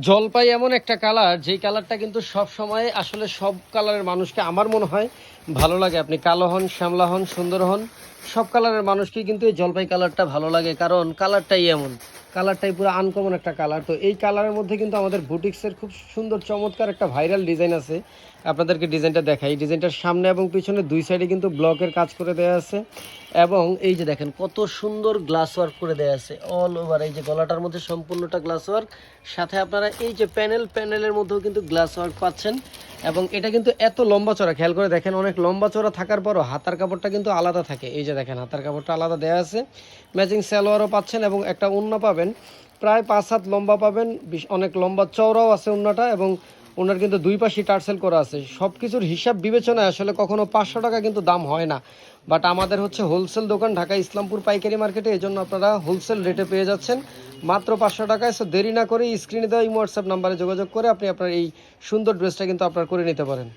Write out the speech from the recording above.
জলপাই এমন একটা কালার, যেই কালারটা কিন্তু সব সময় আসলে সব কালারের মানুষকে আমার মনে হয় ভালো লাগে। আপনি কালো হন, শ্যামলা হন, সুন্দর হন, সব কালারের মানুষকেই কিন্তু এই জলপাই কালারটা ভালো লাগে, কারণ কালারটাই এমন, কালারটাই পুরো আনকমন একটা কালার। তো এই কালারের মধ্যে কিন্তু আমাদের বুটিক্সের খুব সুন্দর চমৎকার একটা ভাইরাল ডিজাইন আছে। আপনাদেরকে ডিজাইনটা দেখাই। ডিজাইনটার সামনে এবং পিছনে দুই সাইডে কিন্তু ব্লকের কাজ করে দেওয়া আছে, এবং এই যে দেখেন কত সুন্দর গ্লাস ওয়ার্ক করে দেওয়া আছে অল ওভার। এই যে গলাটার মধ্যে সম্পূর্ণটা গ্লাস ওয়ার্ক, সাথে আপনারা এই যে প্যানেলের মধ্যেও কিন্তু গ্লাস ওয়ার্ক পাচ্ছেন। এবং এটা কিন্তু এত লম্বা চড়া, খেয়াল করে দেখেন, অনেক লম্বা চড়া থাকার পরও হাতার কাপড়টা কিন্তু আলাদা থাকে। এই যে দেখেন হাতার কাপড়টা আলাদা দেওয়া আছে, ম্যাচিং সালোয়ারও পাচ্ছেন, এবং একটা ওড়না পাবেন প্রায় 5 হাত লম্বা পাবেন, অনেক লম্বা চওড়াও আছে ওড়নাটা, এবং ওনার কিন্তু দুই পাশে টার্সেল করা আছে। সব কিছুর হিসাব বিবেচনায় আসলে কখনো 500 টাকা কিন্তু দাম হয় না, বাট আমাদের হচ্ছে হোলসেল দোকান ঢাকা ইসলামপুর পাইকারি মার্কেটে, এই জন্য আপনারা হোলসেল রেটে পেয়ে যাচ্ছেন মাত্র 500 টাকায়। সো দেরি না করে স্ক্রিনে দেওয়া এই হোয়াটসঅ্যাপ নাম্বারে যোগাযোগ করে আপনি আপনার এই সুন্দর ড্রেসটা কিন্তু আপনার করে নিতে পারেন।